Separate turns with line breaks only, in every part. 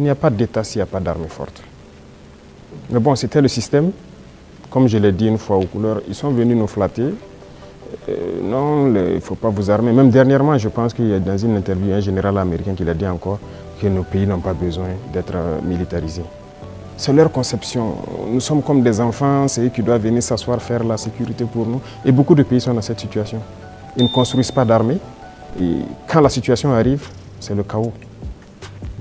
Il n'y a pas d'État s'il n'y a pas d'armée forte. Mais bon, c'était le système. Comme je l'ai dit une fois aux couleurs, ils sont venus nous flatter. Non, il ne faut pas vous armer. Même dernièrement, je pense qu'il y a dans une interview un général américain qui l'a dit encore que nos pays n'ont pas besoin d'être militarisés. C'est leur conception. Nous sommes comme des enfants, c'est eux qui doivent venir s'asseoir, faire la sécurité pour nous. Et beaucoup de pays sont dans cette situation. Ils ne construisent pas d'armée. Et quand la situation arrive, c'est le chaos.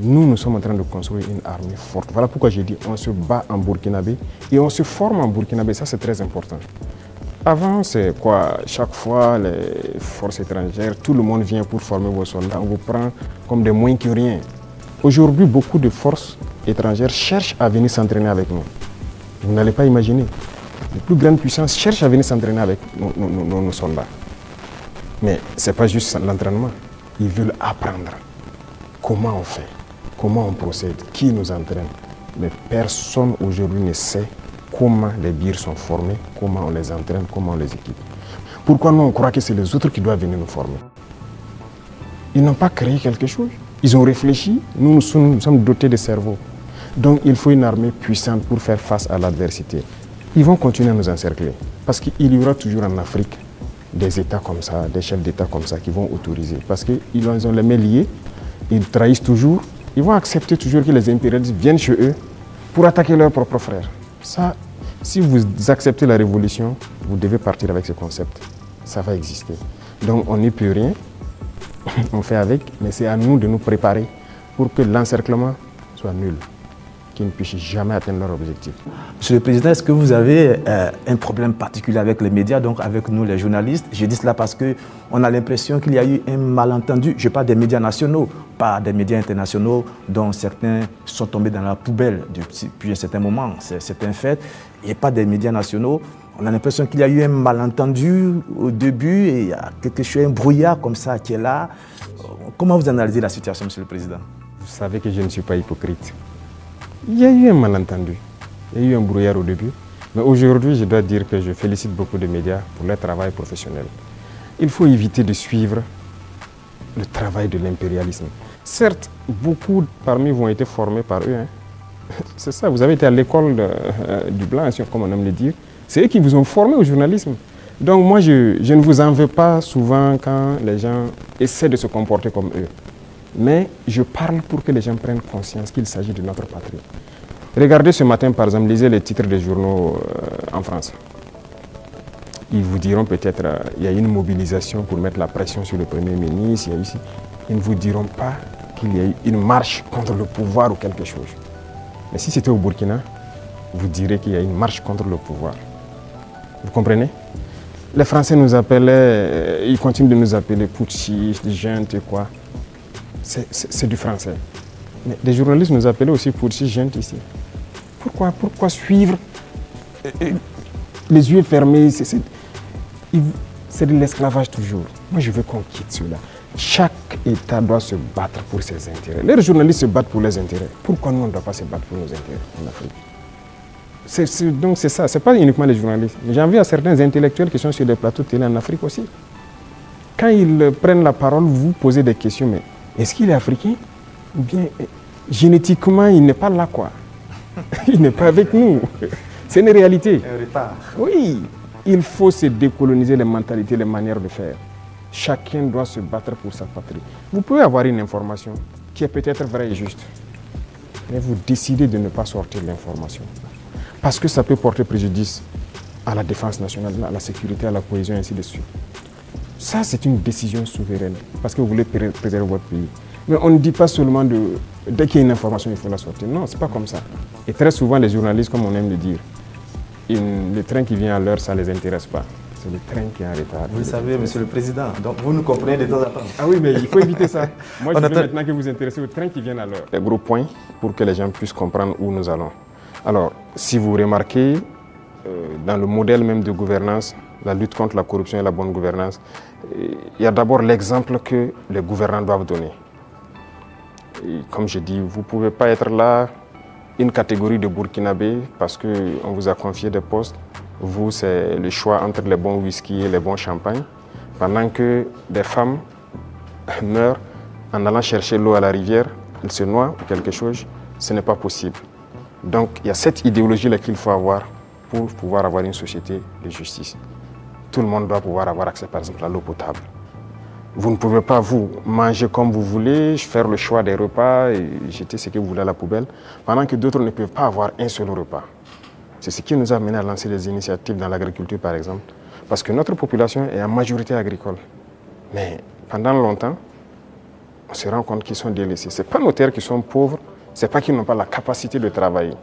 Nous sommes en train de construire une armée forte. Voilà pourquoi j'ai dit on se bat en burkinabé et on se forme en burkinabé. Ça, c'est très important. Avant, c'est quoi? Chaque fois, les forces étrangères, tout le monde vient pour former vos soldats. On vous prend comme des moins que rien. Aujourd'hui, beaucoup de forces étrangères cherchent à venir s'entraîner avec nous. Vous n'allez pas imaginer. Les plus grandes puissances cherchent à venir s'entraîner avec nos soldats. Mais ce n'est pas juste l'entraînement. Ils veulent apprendre comment on fait, comment on procède, qui nous entraîne. Mais personne aujourd'hui ne sait comment les birs sont formés, comment on les entraîne, comment on les équipe. Pourquoi nous on croit que c'est les autres qui doivent venir nous former? Ils n'ont pas créé quelque chose. Ils ont réfléchi, nous sommes dotés de cerveau. Donc il faut une armée puissante pour faire face à l'adversité. Ils vont continuer à nous encercler. Parce qu'il y aura toujours en Afrique des États comme ça, des chefs d'État comme ça qui vont autoriser. Parce qu'ils ont les mains liées, ils trahissent toujours, ils vont accepter toujours que les impérialistes viennent chez eux pour attaquer leurs propres frères. Ça, si vous acceptez la révolution, vous devez partir avec ce concept. Ça va exister. Donc on n'y peut rien, on fait avec, mais c'est à nous de nous préparer pour que l'encerclement soit nul, qu'ils ne puissent jamais atteindre leur objectif.
Monsieur le Président, est-ce que vous avez un problème particulier avec les médias, donc avec nous les journalistes? Je dis cela parce qu'on a l'impression qu'il y a eu un malentendu. Je parle des médias nationaux, pas des médias internationaux dont certains sont tombés dans la poubelle depuis un certain moment. C'est un fait. Et pas des médias nationaux. On a l'impression qu'il y a eu un malentendu au début et il y a quelque chose, un brouillard comme ça qui est là. Comment vous analysez la situation, Monsieur le Président?
Vous savez que je ne suis pas hypocrite. Il y a eu un malentendu, il y a eu un brouillard au début, mais aujourd'hui, je dois dire que je félicite beaucoup de médias pour leur travail professionnel. Il faut éviter de suivre le travail de l'impérialisme. Certes, beaucoup parmi vous ont été formés par eux. C'est ça, vous avez été à l'école du blanc, comme on aime le dire. C'est eux qui vous ont formé au journalisme. Donc moi, je ne vous en veux pas souvent quand les gens essaient de se comporter comme eux. Mais je parle pour que les gens prennent conscience qu'il s'agit de notre patrie. Regardez ce matin, par exemple, lisez les titres des journaux en France. Ils vous diront peut-être qu'il y a une mobilisation pour mettre la pression sur le Premier ministre. Ils ne vous diront pas qu'il y a eu une marche contre le pouvoir ou quelque chose. Mais si c'était au Burkina, vous direz qu'il y a une marche contre le pouvoir. Vous comprenez? Les Français nous appelaient, ils continuent de nous appeler putschistes, juntes et quoi. C'est du français. Mais des journalistes nous appelaient aussi putschistes, juntes ici. Pourquoi suivre les yeux fermés? C'est de l'esclavage toujours. Moi, je veux qu'on quitte cela. Chaque État doit se battre pour ses intérêts. Les journalistes se battent pour leurs intérêts. Pourquoi nous, on ne doit pas se battre pour nos intérêts en Afrique? Donc c'est ça, ce n'est pas uniquement les journalistes. J'en viens à certains intellectuels qui sont sur des plateaux de télé en Afrique aussi. Quand ils prennent la parole, vous posez des questions, mais est-ce qu'il est africain? Ou bien génétiquement, il n'est pas là, quoi. Il n'est pas avec nous. C'est une réalité.
Un retard.
Oui, il faut se décoloniser les mentalités, les manières de faire. Chacun doit se battre pour sa patrie. Vous pouvez avoir une information qui est peut-être vraie et juste, mais vous décidez de ne pas sortir l'information. Parce que ça peut porter préjudice à la défense nationale, à la sécurité, à la cohésion, et ainsi de suite. Ça, c'est une décision souveraine, parce que vous voulez préserver votre pays. Mais on ne dit pas seulement dès qu'il y a une information, il faut la sortir. Non, ce n'est pas comme ça. Et très souvent, les journalistes, comme on aime le dire, le train qui vient à l'heure, ça ne les intéresse pas. C'est le train qui est en retard.
Vous le savez, Monsieur le Président, donc vous nous comprenez de temps en temps.
Ah oui, mais il faut éviter ça. Moi, je veux maintenant que vous vous intéressez au train qui vient à l'heure. Les gros points pour que les gens puissent comprendre où nous allons. Alors, si vous remarquez, dans le modèle même de gouvernance, la lutte contre la corruption et la bonne gouvernance, il y a d'abord l'exemple que les gouvernants doivent donner. Et comme je dis, vous ne pouvez pas être là, une catégorie de Burkinabés, parce qu'on vous a confié des postes. Vous, c'est le choix entre les bons whisky et les bons champagnes, pendant que des femmes meurent en allant chercher l'eau à la rivière, elles se noient ou quelque chose. ce n'est pas possible. Donc il y a cette idéologie-là qu'il faut avoir pour pouvoir avoir une société de justice. Tout le monde doit pouvoir avoir accès, par exemple, à l'eau potable. Vous ne pouvez pas, vous, manger comme vous voulez, faire le choix des repas et jeter ce que vous voulez à la poubelle, pendant que d'autres ne peuvent pas avoir un seul repas. C'est ce qui nous a amené à lancer des initiatives dans l'agriculture, par exemple. Parce que notre population est en majorité agricole. Mais pendant longtemps, on se rend compte qu'ils sont délaissés. Ce n'est pas nos terres qui sont pauvres, ce n'est pas qu'ils n'ont pas la capacité de travailler.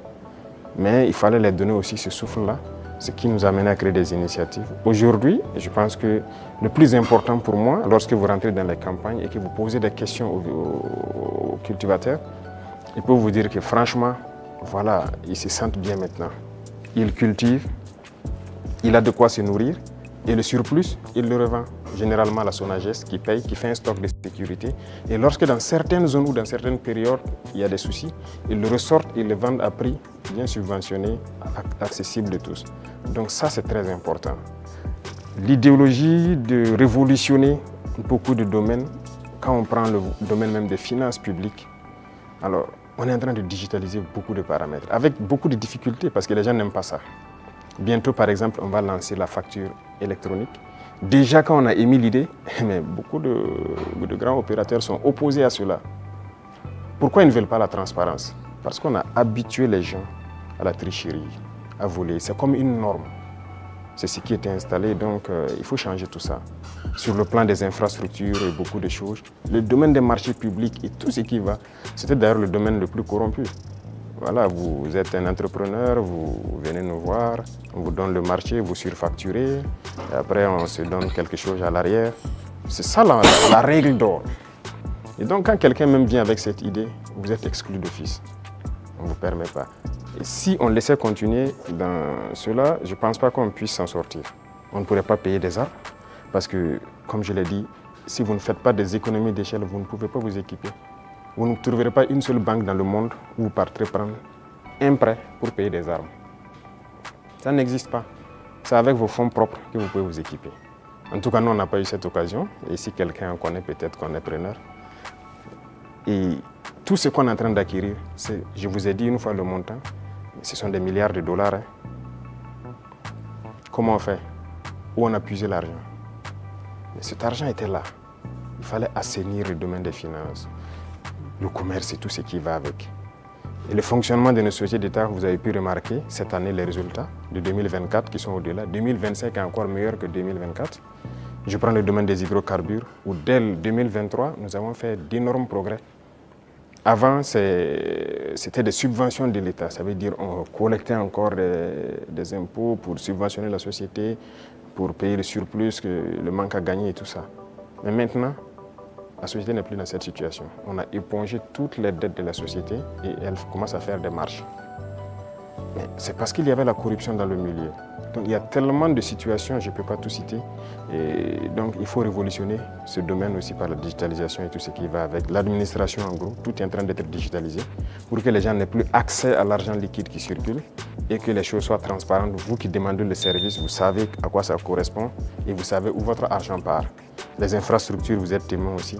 Mais il fallait leur donner aussi ce souffle-là, ce qui nous a amené à créer des initiatives. Aujourd'hui, je pense que le plus important pour moi, lorsque vous rentrez dans les campagnes et que vous posez des questions aux cultivateurs, ils peuvent vous dire que franchement, voilà, ils se sentent bien maintenant. Ils cultivent, il a de quoi se nourrir et le surplus, il le revend généralement à la SONAGES qui paye, qui fait un stock de sécurité. Et lorsque dans certaines zones ou dans certaines périodes, il y a des soucis, ils le ressortent, ils le vendent à prix bien subventionné, accessible de tous. Donc ça, c'est très important. L'idéologie de révolutionner beaucoup de domaines, quand on prend le domaine même des finances publiques, alors on est en train de digitaliser beaucoup de paramètres, avec beaucoup de difficultés parce que les gens n'aiment pas ça. Bientôt, par exemple, on va lancer la facture électronique. Déjà, quand on a émis l'idée, mais beaucoup de grands opérateurs sont opposés à cela. Pourquoi ils ne veulent pas la transparence? Parce qu'on a habitué les gens à la tricherie, à voler. C'est comme une norme. C'est ce qui était installé, donc il faut changer tout ça. Sur le plan des infrastructures et beaucoup de choses, le domaine des marchés publics et tout ce qui va, c'était d'ailleurs le domaine le plus corrompu. Voilà, vous êtes un entrepreneur, vous venez nous voir, on vous donne le marché, vous surfacturez, et après on se donne quelque chose à l'arrière. C'est ça la règle d'or. Et donc quand quelqu'un même vient avec cette idée, vous êtes exclu d'office. On ne vous permet pas. Et si on laissait continuer dans cela, je ne pense pas qu'on puisse s'en sortir. On ne pourrait pas payer des arbres parce que, comme je l'ai dit, si vous ne faites pas des économies d'échelle, vous ne pouvez pas vous équiper. Vous ne trouverez pas une seule banque dans le monde où vous partirez prendre un prêt pour payer des armes. Ça n'existe pas. C'est avec vos fonds propres que vous pouvez vous équiper. En tout cas, nous, on n'a pas eu cette occasion. Et si quelqu'un en connaît, peut-être qu'on est preneur. Et tout ce qu'on est en train d'acquérir, je vous ai dit une fois le montant, ce sont des milliards de dollars. Hein. Comment on fait? Où on a puisé l'argent? Mais cet argent était là. Il fallait assainir le domaine des finances, le commerce et tout ce qui va avec. Et le fonctionnement de nos sociétés d'État, vous avez pu remarquer cette année les résultats de 2024 qui sont au-delà. 2025 est encore meilleur que 2024. Je prends le domaine des hydrocarbures où dès 2023, nous avons fait d'énormes progrès. Avant, c'était des subventions de l'État. Ça veut dire qu'on collectait encore des impôts pour subventionner la société, pour payer le surplus, le manque à gagner et tout ça. Mais maintenant, la société n'est plus dans cette situation. On a épongé toutes les dettes de la société et elle commence à faire des marches. Mais c'est parce qu'il y avait la corruption dans le milieu. Donc il y a tellement de situations, je ne peux pas tout citer. Et donc il faut révolutionner ce domaine aussi par la digitalisation et tout ce qui va avec. L'administration en gros, tout est en train d'être digitalisé pour que les gens n'aient plus accès à l'argent liquide qui circule et que les choses soient transparentes. Vous qui demandez le service, vous savez à quoi ça correspond et vous savez où votre argent part. Les infrastructures, vous êtes témoins aussi,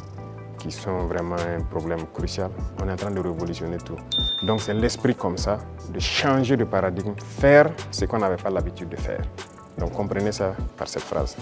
qui sont vraiment un problème crucial. On est en train de révolutionner tout. Donc c'est l'esprit comme ça, de changer de paradigme, faire ce qu'on n'avait pas l'habitude de faire. Donc comprenez ça par cette phrase.